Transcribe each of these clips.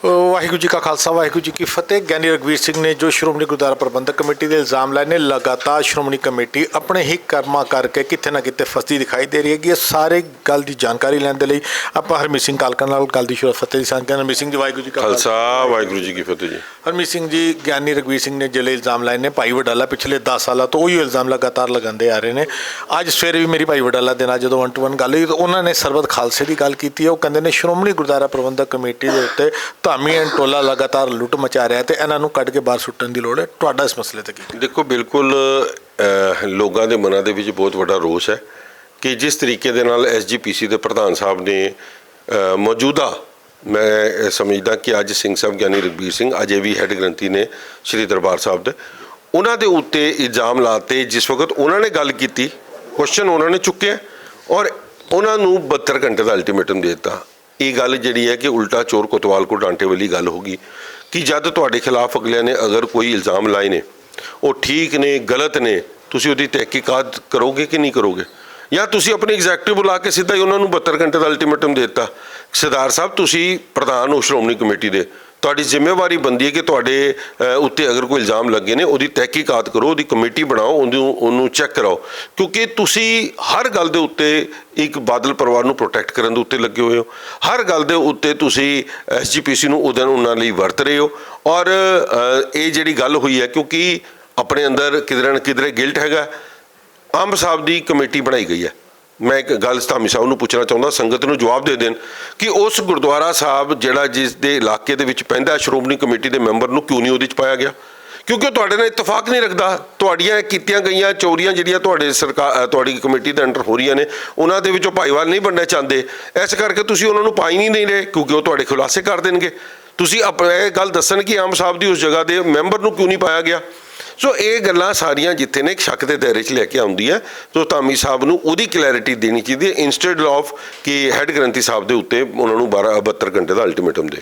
ਵਾਹਿਗੁਰੂ ਜੀ ਕਾ ਖਾਲਸਾ ਵਾਹਿਗੁਰੂ ਜੀ ਕੀ ਫਤਿਹ। ਗਿਆਨੀ ਰਘਵੀਰ ਸਿੰਘ ਨੇ ਜੋ ਸ਼੍ਰੋਮਣੀ ਗੁਰਦੁਆਰਾ ਪ੍ਰਬੰਧਕ ਕਮੇਟੀ ਦੇ ਇਲਜ਼ਾਮ ਲਾਏ ਨੇ, ਲਗਾਤਾਰ ਸ਼੍ਰੋਮਣੀ ਕਮੇਟੀ ਆਪਣੇ ਹੀ ਕਰਮਾਂ ਕਰਕੇ ਕਿਤੇ ਨਾ ਕਿਤੇ ਫਸਦੀ ਦਿਖਾਈ ਦੇ ਰਹੀ ਹੈਗੀ। ਇਹ ਸਾਰੇ ਗੱਲ ਦੀ ਜਾਣਕਾਰੀ ਲੈਣ ਦੇ ਲਈ ਆਪਾਂ ਹਰਮੀਤ ਸਿੰਘ ਕਾਲਕਾ ਨਾਲ ਗੱਲ ਦੀ ਸ਼ੁਰੂਆਤ ਫਤਿਹ ਦੀ ਸਾਂਝ ਕਰਨ। ਹਰਮੀਤ ਸਿੰਘ ਜੀ ਵਾਹਿਗੁਰੂ ਜੀ ਕਾ ਖਾਲਸਾ ਵਾਹਿਗੁਰੂ ਜੀ ਕੀ ਫਤਿਹ ਜੀ। ਹਰਮੀਤ ਸਿੰਘ ਜੀ, ਗਿਆਨੀ ਰਘਵੀਰ ਸਿੰਘ ਨੇ ਜਿਹੜੇ ਇਲਜ਼ਾਮ ਲਾਏ ਨੇ ਭਾਈ ਵਡਾਲਾ ਪਿਛਲੇ 10 ਸਾਲਾਂ ਤੋਂ ਉਹੀ ਇਲਜ਼ਾਮ ਲਗਾਤਾਰ ਲਗਾਉਂਦੇ ਆ ਰਹੇ ਨੇ। ਅੱਜ ਸਵੇਰੇ ਵੀ ਮੇਰੀ ਭਾਈ ਵਡਾਲਾ ਦੇ ਨਾਲ ਜਦੋਂ 1-to-1 ਗੱਲ ਹੋਈ ਤਾਂ ਉਹਨਾਂ ਨੇ ਸਰਬਤ ਖਾਲਸੇ ਦੀ ਗੱਲ ਕੀਤੀ ਹੈ। ਉਹ ਕਹਿੰਦੇ ਨੇ ਸ਼੍ਰੋਮਣੀ ਗੁਰਦੁਆਰਾ ਪ੍ਰਬੰਧਕ ਕਮੇਟੀ ਦੇ ਉੱਤੇ ਧਾਮੀ ਐਂਡ ਟੋਲਾ ਲਗਾਤਾਰ ਲੁੱਟ ਮਚਾ ਰਿਹਾ ਤੇ ਇਹਨਾਂ ਨੂੰ ਕੱਢ ਕੇ ਬਾਹਰ ਸੁੱਟਣ ਦੀ ਲੋੜ ਹੈ। ਤੁਹਾਡਾ ਇਸ ਮਸਲੇ ਤੇ ਕੀ? ਦੇਖੋ, ਬਿਲਕੁਲ ਲੋਕਾਂ ਦੇ ਮਨਾਂ ਦੇ ਵਿੱਚ ਬਹੁਤ ਵੱਡਾ ਰੋਸ ਹੈ ਕਿ ਜਿਸ ਤਰੀਕੇ ਦੇ ਨਾਲ SGPC ਦੇ ਪ੍ਰਧਾਨ ਸਾਹਿਬ ਨੇ ਮੌਜੂਦਾ, ਮੈਂ ਸਮਝਦਾ ਕਿ ਅੱਜ ਸਿੰਘ ਸਾਹਿਬ ਗਿਆਨੀ ਰਘਵੀਰ ਸਿੰਘ ਅਜੇ ਵੀ ਹੈੱਡ ਗ੍ਰੰਥੀ ਨੇ ਸ਼੍ਰੀ ਦਰਬਾਰ ਸਾਹਿਬ ਦੇ, ਉਹਨਾਂ ਦੇ ਉੱਤੇ ਇਲਜ਼ਾਮ ਲਾਤੇ। ਜਿਸ ਵਕਤ ਉਹਨਾਂ ਨੇ ਗੱਲ ਕੀਤੀ, ਕੁਐਸਚਨ ਉਹਨਾਂ ਨੇ ਚੁੱਕਿਆ ਔਰ ਉਹਨਾਂ ਨੂੰ 72 ਘੰਟੇ ਦਾ ਅਲਟੀਮੇਟਮ ਦੇ ਦਿੱਤਾ। ਇਹ ਗੱਲ ਜਿਹੜੀ ਹੈ ਕਿ ਉਲਟਾ ਚੋਰ ਕੋਤਵਾਲ ਕੋ ਡਾਂਟੇ ਵਾਲੀ ਗੱਲ ਹੋ ਗਈ ਕਿ ਜਦ ਤੁਹਾਡੇ ਖਿਲਾਫ ਅਗਲਿਆਂ ਨੇ ਅਗਰ ਕੋਈ ਇਲਜ਼ਾਮ ਲਾਏ ਨੇ, ਉਹ ਠੀਕ ਨੇ ਗਲਤ ਨੇ, ਤੁਸੀਂ ਉਹਦੀ ਤਹਿਕੀਕਾਤ ਕਰੋਗੇ ਕਿ ਨਹੀਂ ਕਰੋਗੇ? ਜਾਂ ਤੁਸੀਂ ਆਪਣੀ ਐਗਜ਼ੈਕਟਿਵ ਬੁਲਾ ਕੇ ਸਿੱਧਾ ਹੀ ਉਹਨਾਂ ਨੂੰ 72 ਘੰਟੇ ਦਾ ਅਲਟੀਮੇਟਮ ਦੇ ਦਿੱਤਾ। ਸਰਦਾਰ ਸਾਹਿਬ, ਤੁਸੀਂ ਪ੍ਰਧਾਨ ਹੋ ਸ਼੍ਰੋਮਣੀ ਕਮੇਟੀ ਦੇ, ਤੁਹਾਡੀ ਜ਼ਿੰਮੇਵਾਰੀ ਬਣਦੀ ਹੈ ਕਿ ਤੁਹਾਡੇ ਉੱਤੇ ਅਗਰ ਕੋਈ ਇਲਜ਼ਾਮ ਲੱਗੇ ਨੇ ਉਹਦੀ ਤਹਿਕੀਕਾਤ ਕਰੋ, ਉਹਦੀ ਕਮੇਟੀ ਬਣਾਓ, ਉਹਨੂੰ ਚੈੱਕ ਕਰਾਓ। ਕਿਉਂਕਿ ਤੁਸੀਂ ਹਰ ਗੱਲ ਦੇ ਉੱਤੇ ਇੱਕ ਬਾਦਲ ਪਰਿਵਾਰ ਨੂੰ ਪ੍ਰੋਟੈਕਟ ਕਰਨ ਦੇ ਉੱਤੇ ਲੱਗੇ ਹੋਏ ਹੋ। ਹਰ ਗੱਲ ਦੇ ਉੱਤੇ ਤੁਸੀਂ SGPC ਨੂੰ ਉਹਨਾਂ ਲਈ ਵਰਤ ਰਹੇ ਹੋ। ਔਰ ਇਹ ਜਿਹੜੀ ਗੱਲ ਹੋਈ ਹੈ, ਕਿਉਂਕਿ ਆਪਣੇ ਅੰਦਰ ਕਿਧਰੇ ਨਾ ਕਿਧਰੇ ਗਿਲਟ ਹੈਗਾ। ਅੰਬ ਸਾਹਿਬ ਦੀ ਕਮੇਟੀ ਬਣਾਈ ਗਈ ਹੈ। ਮੈਂ ਇੱਕ ਗੱਲ ਧਾਮੀ ਸਾਹਿਬ ਨੂੰ ਪੁੱਛਣਾ ਚਾਹੁੰਦਾ, ਸੰਗਤ ਨੂੰ ਜਵਾਬ ਦੇ ਦੇਣ ਕਿ ਉਸ ਗੁਰਦੁਆਰਾ ਸਾਹਿਬ ਜਿਹੜਾ ਜਿਸ ਦੇ ਇਲਾਕੇ ਦੇ ਵਿੱਚ ਪੈਂਦਾ, ਸ਼੍ਰੋਮਣੀ ਕਮੇਟੀ ਦੇ ਮੈਂਬਰ ਨੂੰ ਕਿਉਂ ਨਹੀਂ ਉਹਦੇ 'ਚ ਪਾਇਆ ਗਿਆ? ਕਿਉਂਕਿ ਉਹ ਤੁਹਾਡੇ ਨਾਲ ਇਤਫਾਕ ਨਹੀਂ ਰੱਖਦਾ। ਤੁਹਾਡੀਆਂ ਕੀਤੀਆਂ ਗਈਆਂ ਚੋਰੀਆਂ ਜਿਹੜੀਆਂ ਤੁਹਾਡੀ ਕਮੇਟੀ ਦੇ ਅੰਡਰ ਹੋ ਰਹੀਆਂ ਨੇ, ਉਹਨਾਂ ਦੇ ਵਿੱਚੋਂ ਭਾਈਵਾਲ ਨਹੀਂ ਬਣਨਾ ਚਾਹੁੰਦੇ, ਇਸ ਕਰਕੇ ਤੁਸੀਂ ਉਹਨਾਂ ਨੂੰ ਪਾਈ ਨਹੀਂ ਰਹੇ, ਕਿਉਂਕਿ ਉਹ ਤੁਹਾਡੇ ਖੁਲਾਸੇ ਕਰ ਦੇਣਗੇ। ਤੁਸੀਂ ਇਹ ਗੱਲ ਦੱਸਣ ਕਿ ਆਮ ਸਾਹਿਬ ਦੀ ਉਸ ਜਗ੍ਹਾ ਦੇ ਮੈਂਬਰ ਨੂੰ ਕਿਉਂ ਨਹੀਂ ਪਾਇਆ ਗਿਆ। ਸੋ ਇਹ ਗੱਲਾਂ ਸਾਰੀਆਂ ਜਿੱਥੇ ਨੇ ਇੱਕ ਸ਼ੱਕ ਦੇ ਦਾਇਰੇ 'ਚ ਲੈ ਕੇ ਆਉਂਦੀ ਹੈ। ਸੋ ਧਾਮੀ ਸਾਹਿਬ ਨੂੰ ਉਹਦੀ ਕਲੈਰਿਟੀ ਦੇਣੀ ਚਾਹੀਦੀ ਹੈ ਇੰਸਟੈਡ ਆਫ ਕਿ ਹੈੱਡ ਗ੍ਰੰਥੀ ਸਾਹਿਬ ਦੇ ਉੱਤੇ ਉਹਨਾਂ ਨੂੰ 72 ਘੰਟੇ ਦਾ ਅਲਟੀਮੇਟਮ ਦੇ।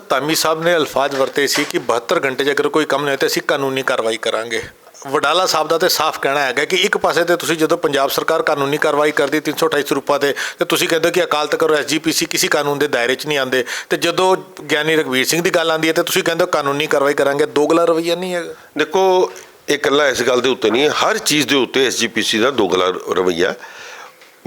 ਧਾਮੀ ਸਾਹਿਬ ਨੇ ਅਲਫਾਜ਼ ਵਰਤੇ ਸੀ ਕਿ 72 ਘੰਟੇ 'ਚ ਅਗਰ ਕੋਈ ਕੰਮ ਨਹੀਂ ਹੋਇਆ ਤਾਂ ਅਸੀਂ ਕਾਨੂੰਨੀ ਕਾਰਵਾਈ ਕਰਾਂਗੇ। ਵਡਾਲਾ ਸਾਹਿਬ ਦਾ ਤਾਂ ਸਾਫ਼ ਕਹਿਣਾ ਹੈਗਾ ਕਿ ਇੱਕ ਪਾਸੇ ਤੇ ਤੁਸੀਂ ਜਦੋਂ ਪੰਜਾਬ ਸਰਕਾਰ ਕਾਨੂੰਨੀ ਕਾਰਵਾਈ ਕਰਦੀ 328 ਸਰੂਪਾਂ ਤੇ ਤੁਸੀਂ ਕਹਿੰਦੇ ਹੋ ਕਿ ਅਕਾਲ ਤਖਤ ਔਰ SGPC ਕਿਸੇ ਕਾਨੂੰਨ ਦੇ ਦਾਇਰੇ 'ਚ ਨਹੀਂ ਆਉਂਦੇ, ਤੇ ਜਦੋਂ ਗਿਆਨੀ ਰਘਵੀਰ ਸਿੰਘ ਦੀ ਗੱਲ ਆਉਂਦੀ ਹੈ ਤੇ ਤੁਸੀਂ ਕਹਿੰਦੇ ਹੋ ਕਾਨੂੰਨੀ ਕਾਰਵਾਈ ਕਰਾਂਗੇ। ਦੋਗਲਾ ਰਵੱਈਆ ਨਹੀਂ ਹੈਗਾ? ਦੇਖੋ, ਇਹ ਇਕੱਲਾ ਇਸ ਗੱਲ ਦੇ ਉੱਤੇ ਨਹੀਂ ਹੈ, ਹਰ ਚੀਜ਼ ਦੇ ਉੱਤੇ SGPC ਦਾ ਦੋਗਲਾ ਰਵੱਈਆ।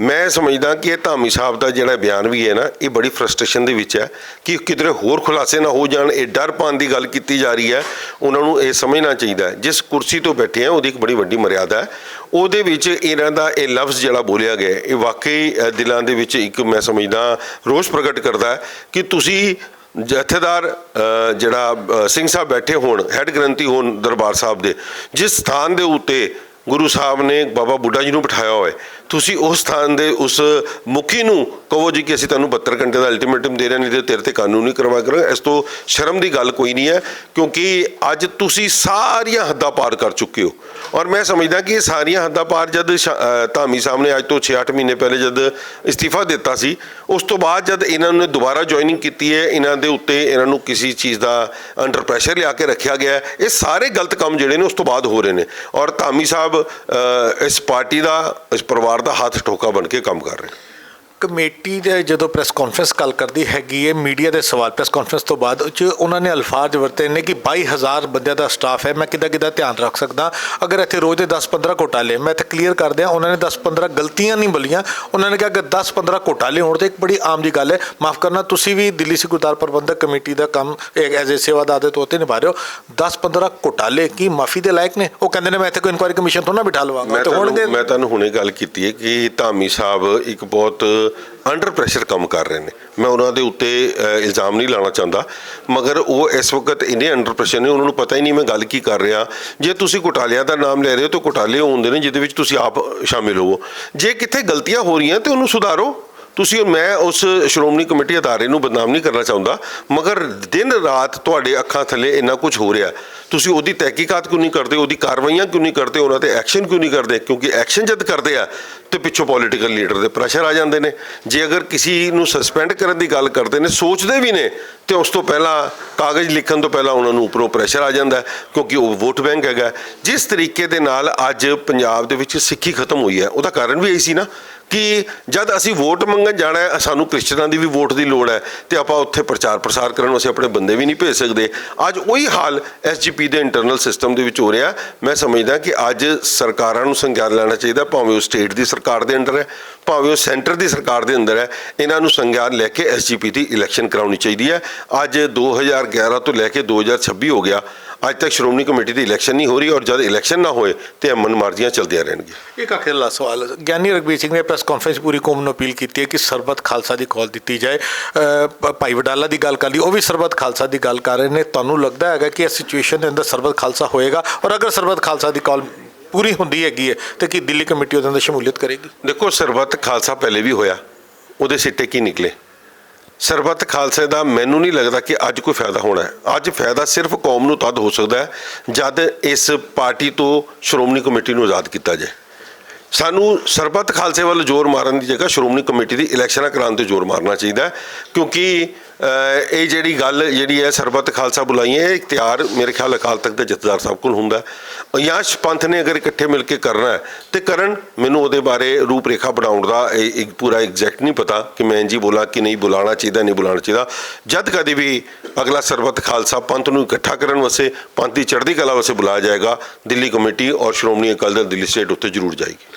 ਮੈਂ ਸਮਝਦਾ ਕਿ ਇਹ ਧਾਮੀ ਸਾਹਿਬ ਦਾ ਜਿਹੜਾ ਬਿਆਨ ਵੀ ਹੈ ਨਾ, ਇਹ ਬੜੀ ਫਰਸਟ੍ਰੇਸ਼ਨ ਦੇ ਵਿੱਚ ਹੈ ਕਿ ਕਿਧਰੇ ਹੋਰ ਖੁਲਾਸੇ ਨਾ ਹੋ ਜਾਣ। ਇਹ ਡਰ ਪਾਉਣ ਦੀ ਗੱਲ ਕੀਤੀ ਜਾ ਰਹੀ ਹੈ। ਉਹਨਾਂ ਨੂੰ ਇਹ ਸਮਝਣਾ ਚਾਹੀਦਾ ਹੈ ਜਿਸ ਕੁਰਸੀ ਤੋਂ ਬੈਠੇ ਆ ਉਹਦੀ ਇੱਕ ਬੜੀ ਵੱਡੀ ਮਰਿਆਦਾ ਹੈ। ਉਹਦੇ ਵਿੱਚ ਇਹਨਾਂ ਦਾ ਇਹ ਲਫ਼ਜ਼ ਜਿਹੜਾ ਬੋਲਿਆ ਗਿਆ, ਇਹ ਵਾਕਈ ਦਿਲਾਂ ਦੇ ਵਿੱਚ ਇੱਕ ਮੈਂ ਸਮਝਦਾ ਰੋਸ ਪ੍ਰਗਟ ਕਰਦਾ ਹੈ ਕਿ ਤੁਸੀਂ ਜਥੇਦਾਰ ਜਿਹੜਾ ਸਿੰਘ ਸਾਹਿਬ ਬੈਠੇ ਹੋਣ, ਹੈੱਡ ਗ੍ਰੰਥੀ ਹੋਣ ਦਰਬਾਰ ਸਾਹਿਬ ਦੇ, ਜਿਸ ਸਥਾਨ ਦੇ ਉੱਤੇ ਗੁਰੂ ਸਾਹਿਬ ਨੇ ਬਾਬਾ ਬੁੱਢਾ ਜੀ ਨੂੰ ਬਿਠਾਇਆ ਹੋਇਆ, ਤੁਸੀਂ ਉਸ ਸਥਾਨ ਦੇ ਉਸ ਮੁਖੀ ਨੂੰ ਕਹੋ ਜੀ ਕਿ ਅਸੀਂ ਤੁਹਾਨੂੰ 72 ਘੰਟੇ ਦਾ ਅਲਟੀਮੇਟਮ ਦੇ ਰਹੇ, ਨਹੀਂ ਤੇ ਤੇਰੇ ਤੇ ਕਾਨੂੰਨੀ ਕਾਰਵਾਈ ਕਰਾਂਗੇ। ਇਸ ਤੋਂ ਸ਼ਰਮ ਦੀ ਗੱਲ ਕੋਈ ਨਹੀਂ ਹੈ, ਕਿਉਂਕਿ ਅੱਜ ਤੁਸੀਂ ਸਾਰੀਆਂ ਹੱਦਾਂ ਪਾਰ ਕਰ ਚੁੱਕੇ ਹੋ। ਔਰ ਮੈਂ ਸਮਝਦਾ ਕਿ ਇਹ ਸਾਰੀਆਂ ਹੱਦਾਂ ਪਾਰ ਜਦ ਧਾਮੀ ਸਾਹਿਬ ਨੇ ਅੱਜ ਤੋਂ 6-8 ਮਹੀਨੇ ਪਹਿਲੇ ਜਦ ਇਸਤੀਫਾ ਦਿੱਤਾ ਸੀ, ਉਸ ਤੋਂ ਬਾਅਦ ਜਦ ਇਹਨਾਂ ਨੇ ਦੁਬਾਰਾ ਜੁਆਇਨਿੰਗ ਕੀਤੀ ਹੈ, ਇਹਨਾਂ ਦੇ ਉੱਤੇ ਇਹਨਾਂ ਨੂੰ ਕਿਸੇ ਚੀਜ਼ ਦਾ ਅੰਡਰ ਪ੍ਰੈਸ਼ਰ ਲਿਆ ਕੇ ਰੱਖਿਆ ਗਿਆ। ਇਹ ਸਾਰੇ ਗਲਤ ਕੰਮ ਜਿਹੜੇ ਨੇ ਉਸ ਤੋਂ ਬਾਅਦ ਹੋ ਰਹੇ ਨੇ। ਔਰ ਧਾਮੀ ਸਾਹਿਬ ਇਸ ਪਾਰਟੀ ਦਾ, ਇਸ ਪਰਿਵਾਰ ਦਾ ਹੱਥ ਠੋਕਾ ਬਣ ਕੇ ਕੰਮ ਕਰ ਰਹੇ। ਕਮੇਟੀ ਦੇ ਜਦੋਂ ਪ੍ਰੈਸ ਕਾਨਫਰੰਸ ਗੱਲ ਕਰਦੀ ਹੈਗੀ ਹੈ, ਮੀਡੀਆ ਦੇ ਸਵਾਲ ਪ੍ਰੈਸ ਕਾਨਫਰੰਸ ਤੋਂ ਬਾਅਦ ਉਹਨਾਂ ਨੇ ਅਲਫਾਜ਼ ਵਰਤੇ ਨੇ ਕਿ 22,000 ਬੰਦਿਆਂ ਦਾ ਸਟਾਫ ਹੈ, ਮੈਂ ਕਿੱਦਾਂ ਧਿਆਨ ਰੱਖ ਸਕਦਾ ਅਗਰ ਇੱਥੇ ਰੋਜ਼ ਦੇ 10-15 ਘੋਟਾਲੇ। ਮੈਂ ਇੱਥੇ ਕਲੀਅਰ ਕਰ ਦਿਆਂ, ਉਹਨਾਂ ਨੇ 10-15 ਗਲਤੀਆਂ ਨਹੀਂ ਬੋਲੀਆਂ, ਉਹਨਾਂ ਨੇ ਕਿਹਾ ਅਗਰ 10-15 ਘੋਟਾਲੇ ਹੋਣ ਤਾਂ ਇੱਕ ਬੜੀ ਆਮ ਦੀ ਗੱਲ ਹੈ। ਮਾਫ਼ ਕਰਨਾ, ਤੁਸੀਂ ਵੀ ਦਿੱਲੀ ਸਿੱਖ ਗੁਰਦੁਆਰਾ ਪ੍ਰਬੰਧਕ ਕਮੇਟੀ ਦਾ ਕੰਮ ਐਜ਼ ਏ ਸੇਵਾਦਾਰ ਦੇ ਤੌਰ 'ਤੇ ਨਿਭਾ ਰਹੇ ਹੋ। 10-15 ਘੋਟਾਲੇ ਕੀ ਮਾਫੀ ਦੇ ਲਾਇਕ ਨੇ? ਉਹ ਕਹਿੰਦੇ ਨੇ ਮੈਂ ਇੱਥੇ ਕੋਈ ਇਨਕੁਆਇਰੀ ਕਮਿਸ਼ਨ ਤੋਂ ਨਾ ਬਿਠਾ ਲਵਾਂਗਾ। ਮੈਂ ਤੁਹਾਨੂੰ ਹੁਣੇ ਗੱਲ ਕੀਤੀ ਹੈ ਕਿ ਧਾਮੀ ਸਾਹਿਬ ਇੱਕ ਬਹੁਤ ਅੰਡਰ ਪ੍ਰੈਸ਼ਰ ਕੰਮ ਕਰ ਰਹੇ ਨੇ। ਮੈਂ ਉਹਨਾਂ ਦੇ ਉੱਤੇ ਇਲਜ਼ਾਮ ਨਹੀਂ ਲਾਉਣਾ ਚਾਹੁੰਦਾ, ਮਗਰ ਉਹ ਇਸ ਵਕਤ ਇੰਨੇ ਅੰਡਰ ਪ੍ਰੈਸ਼ਰ ਨੇ, ਉਹਨਾਂ ਨੂੰ ਪਤਾ ਹੀ ਨਹੀਂ ਮੈਂ ਗੱਲ ਕੀ ਕਰ ਰਿਹਾ। ਜੇ ਤੁਸੀਂ ਘੁਟਾਲਿਆਂ ਦਾ ਨਾਮ ਲੈ ਰਹੇ ਹੋ ਤਾਂ ਘੁਟਾਲੇ ਹੁੰਦੇ ਨੇ ਜਿਹਦੇ ਵਿੱਚ ਤੁਸੀਂ ਆਪ ਸ਼ਾਮਿਲ ਹੋਵੋ। ਜੇ ਕਿੱਥੇ ਗਲਤੀਆਂ ਹੋ ਰਹੀਆਂ ਤਾਂ ਉਹਨੂੰ ਸੁਧਾਰੋ ਤੁਸੀਂ। ਮੈਂ ਉਸ ਸ਼੍ਰੋਮਣੀ ਕਮੇਟੀ ਅਦਾਰੇ ਨੂੰ ਬਦਨਾਮ ਨਹੀਂ ਕਰਨਾ ਚਾਹੁੰਦਾ, ਮਗਰ ਦਿਨ ਰਾਤ ਤੁਹਾਡੇ ਅੱਖਾਂ ਥੱਲੇ ਇੰਨਾ ਕੁਝ ਹੋ ਰਿਹਾ, ਤੁਸੀਂ ਉਹਦੀ ਤਹਿਕੀਕਾਤ ਕਿਉਂ ਨਹੀਂ ਕਰਦੇ, ਉਹਦੀ ਕਾਰਵਾਈਆਂ ਕਿਉਂ ਨਹੀਂ ਕਰਦੇ, ਉਹਨਾਂ 'ਤੇ ਐਕਸ਼ਨ ਕਿਉਂ ਨਹੀਂ ਕਰਦੇ? ਕਿਉਂਕਿ ਐਕਸ਼ਨ ਜਦ ਕਰਦੇ ਆ ਤੇ ਪਿੱਛੋਂ ਪੋਲੀਟੀਕਲ ਲੀਡਰ ਦੇ ਪ੍ਰੈਸ਼ਰ ਆ ਜਾਂਦੇ ਨੇ। ਜੇ ਅਗਰ ਕਿਸੇ ਨੂੰ ਸਸਪੈਂਡ ਕਰਨ ਦੀ ਗੱਲ ਕਰਦੇ ਨੇ, ਸੋਚਦੇ ਵੀ ਨੇ, ਤੇ ਉਸ ਤੋਂ ਪਹਿਲਾਂ ਕਾਗਜ਼ ਲਿਖਣ ਤੋਂ ਪਹਿਲਾਂ ਉਹਨਾਂ ਨੂੰ ਉੱਪਰੋਂ ਪ੍ਰੈਸ਼ਰ ਆ ਜਾਂਦਾ, ਕਿਉਂਕਿ ਉਹ ਵੋਟ ਬੈਂਕ ਹੈਗਾ। ਜਿਸ ਤਰੀਕੇ ਦੇ ਨਾਲ ਅੱਜ ਪੰਜਾਬ ਦੇ ਵਿੱਚ ਸਿੱਖੀ ਖਤਮ ਹੋਈ ਹੈ, ਉਹਦਾ ਕਾਰਨ ਵੀ ਇਹੀ ਸੀ ਨਾ ਕਿ ਜਦ ਅਸੀਂ ਵੋਟ ਮੰਗਣ ਜਾਣਾ ਹੈ, ਸਾਨੂੰ ਕ੍ਰਿਸਚਨਾਂ ਦੀ ਵੀ ਵੋਟ ਦੀ ਲੋੜ ਹੈ ਤੇ ਆਪਾਂ ਉੱਥੇ ਪ੍ਰਚਾਰ ਪ੍ਰਸਾਰ ਕਰਨ ਵਾਸਤੇ ਆਪਣੇ ਬੰਦੇ ਵੀ ਨਹੀਂ ਭੇਜ ਸਕਦੇ। ਅੱਜ ਉਹੀ ਹਾਲ ਐਸਜੀਪੀ ਦੇ ਇੰਟਰਨਲ ਸਿਸਟਮ ਦੇ ਵਿੱਚ ਹੋ ਰਿਹਾ। ਮੈਂ ਸਮਝਦਾ ਕਿ ਅੱਜ ਸਰਕਾਰਾਂ ਨੂੰ ਸੰਗਿਆਨ ਲੈਣਾ ਚਾਹੀਦਾ, ਭਾਵੇਂ ਉਹ ਸਟੇਟ ਦੀ ਸਰਕਾਰ ਦੇ ਅੰਡਰ ਹੈ, ਭਾਵੇਂ ਉਹ ਸੈਂਟਰ ਦੀ ਸਰਕਾਰ ਦੇ ਅੰਦਰ ਹੈ। ਇਹਨਾਂ ਨੂੰ ਸੰਗਿਆਨ ਲੈ ਕੇ ਐਸਜੀਪੀ ਦੀ ਇਲੈਕਸ਼ਨ ਕਰਾਉਣੀ ਚਾਹੀਦੀ ਹੈ। ਅੱਜ 2011 ਤੋਂ ਲੈ ਕੇ 2026 ਹੋ ਗਿਆ, ਅੱਜ ਤੱਕ ਸ਼੍ਰੋਮਣੀ ਕਮੇਟੀ ਦੀ ਇਲੈਕਸ਼ਨ ਨਹੀਂ ਹੋ ਰਹੀ, ਔਰ ਜਦ ਇਲੈਕਸ਼ਨ ਨਾ ਹੋਏ ਤੇ ਮਨਮਾਰਜ਼ੀਆਂ ਚੱਲਦੀਆਂ ਰਹਿਣਗੀਆਂ। ਇੱਕ ਅਖੀਰਲਾ ਸਵਾਲ, ਗਿਆਨੀ ਰਘਬੀਰ ਸਿੰਘ ਨੇ ਪ੍ਰੈਸ ਕਾਨਫਰੰਸ ਪੂਰੀ ਕੌਮ ਨੂੰ ਅਪੀਲ ਕੀਤੀ ਹੈ ਕਿ ਸਰਬੱਤ ਖਾਲਸਾ ਦੀ ਕਾਲ ਦਿੱਤੀ ਜਾਏ। ਭਾਈ ਵਡਾਲਾ ਦੀ ਗੱਲ ਕਰ ਲਈ, ਉਹ ਵੀ ਸਰਬੱਤ ਖਾਲਸਾ ਦੀ ਗੱਲ ਕਰ ਰਹੇ ਨੇ। ਤੁਹਾਨੂੰ ਲੱਗਦਾ ਹੈਗਾ ਕਿ ਇਸ ਸਿਚੁਏਸ਼ਨ ਦੇ ਅੰਦਰ ਸਰਬੱਤ ਖਾਲਸਾ ਹੋਏਗਾ, ਔਰ ਅਗਰ ਸਰਬੱਤ ਖਾਲਸਾ ਦੀ ਕਾਲ ਪੂਰੀ ਹੁੰਦੀ ਹੈਗੀ ਹੈ ਤੇ ਕੀ ਦਿੱਲੀ ਕਮੇਟੀ ਉਹਦੇ ਅੰਦਰ ਸ਼ਮੂਲੀਅਤ ਕਰੇਗੀ? ਦੇਖੋ, ਸਰਬੱਤ ਖਾਲਸਾ ਪਹਿਲੇ ਵੀ ਹੋਇਆ, ਉਹਦੇ ਸਿੱਟੇ ਕੀ ਨਿਕਲੇ? ਸਰਬੱਤ ਖਾਲਸੇ ਦਾ ਮੈਨੂੰ ਨਹੀਂ ਲੱਗਦਾ ਕਿ ਅੱਜ ਕੋਈ ਫਾਇਦਾ ਹੋਣਾ ਹੈ। ਅੱਜ ਫਾਇਦਾ ਸਿਰਫ ਕੌਮ ਨੂੰ ਤਦ ਹੋ ਸਕਦਾ ਹੈ ਜਦ ਇਸ ਪਾਰਟੀ ਤੋਂ ਸ਼੍ਰੋਮਣੀ ਕਮੇਟੀ ਨੂੰ ਆਜ਼ਾਦ ਕੀਤਾ ਜਾਏ। ਸਾਨੂੰ ਸਰਬੱਤ ਖਾਲਸੇ ਵੱਲ ਜ਼ੋਰ ਮਾਰਨ ਦੀ ਜਗ੍ਹਾ ਸ਼੍ਰੋਮਣੀ ਕਮੇਟੀ ਦੀ ਇਲੈਕਸ਼ਨਾਂ ਕਰਾਉਣ 'ਤੇ ਜ਼ੋਰ ਮਾਰਨਾ ਚਾਹੀਦਾ, ਕਿਉਂਕਿ ਇਹ ਜਿਹੜੀ ਗੱਲ ਜਿਹੜੀ ਹੈ ਸਰਬੱਤ ਖਾਲਸਾ ਬੁਲਾਈਆਂ, ਇਹ ਇਖਤਿਆਰ ਮੇਰੇ ਖਿਆਲ ਅਕਾਲ ਤਖਤ ਦੇ ਜਥੇਦਾਰ ਸਾਹਿਬ ਕੋਲ ਹੁੰਦਾ, ਜਾਂ ਪੰਥ ਨੇ ਅਗਰ ਇਕੱਠੇ ਮਿਲ ਕੇ ਕਰਨਾ ਹੈ ਤੇ ਕਰਨ। ਮੈਨੂੰ ਉਹਦੇ ਬਾਰੇ ਰੂਪ ਰੇਖਾ ਬਣਾਉਣ ਦਾ ਇੱਕ ਪੂਰਾ ਐਗਜ਼ੈਕਟ ਨਹੀਂ ਪਤਾ ਕਿ ਮੈਂ ਇੰਝ ਹੀ ਬੋਲਾਂ ਕਿ ਨਹੀਂ ਬੁਲਾਉਣਾ ਚਾਹੀਦਾ, ਨਹੀਂ ਬੁਲਾਉਣਾ ਚਾਹੀਦਾ। ਜਦ ਕਦੇ ਵੀ ਅਗਲਾ ਸਰਬੱਤ ਖਾਲਸਾ ਪੰਥ ਨੂੰ ਇਕੱਠਾ ਕਰਨ ਵਾਸਤੇ, ਪੰਥ ਦੀ ਚੜ੍ਹਦੀ ਕਲਾ ਵਾਸਤੇ ਬੁਲਾਇਆ ਜਾਏਗਾ, ਦਿੱਲੀ ਕਮੇਟੀ ਔਰ ਸ਼੍ਰੋਮਣੀ ਅਕਾਲੀ ਦਲ ਦਿੱਲੀ ਸਟੇਟ ਉੱਤੇ ਜ਼ਰੂਰ ਜਾਏਗੀ।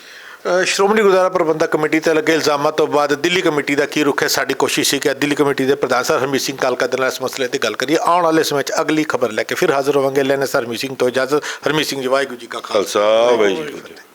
ਸ਼੍ਰੋਮਣੀ ਗੁਰਦੁਆਰਾ ਪ੍ਰਬੰਧਕ ਕਮੇਟੀ ਤੇ ਲੱਗੇ ਇਲਜ਼ਾਮਾਂ ਤੋਂ ਬਾਅਦ ਦਿੱਲੀ ਕਮੇਟੀ ਦਾ ਕੀ ਰੁਖ ਹੈ? ਸਾਡੀ ਕੋਸ਼ਿਸ਼ ਸੀ ਕਿ ਦਿੱਲੀ ਕਮੇਟੀ ਦੇ ਪ੍ਰਧਾਨ ਸਰ ਹਰਮੀਤ ਸਿੰਘ ਕਾਲਕਾ ਦੇ ਨਾਲ ਇਸ ਮਸਲੇ ਤੇ ਗੱਲ ਕਰੀਏ। ਆਉਣ ਵਾਲੇ ਸਮੇਂ 'ਚ ਅਗਲੀ ਖਬਰ ਲੈ ਕੇ ਫਿਰ ਹਾਜ਼ਰ ਹੋਵਾਂਗੇ। ਲੈਣੇ ਸਰ ਹਰਮੀਤ ਸਿੰਘ ਤੋਂ ਇਜਾਜ਼ਤ। ਹਰਮੀਤ ਸਿੰਘ ਜੀ, ਵਾਹਿਗੁਰੂ ਜੀ ਕਾ ਖਾਲਸਾ, ਖਾਲਸਾ ਵਾਹਿਗੁਰੂ ਜੀ ਕੀ ਫਤਿਹ।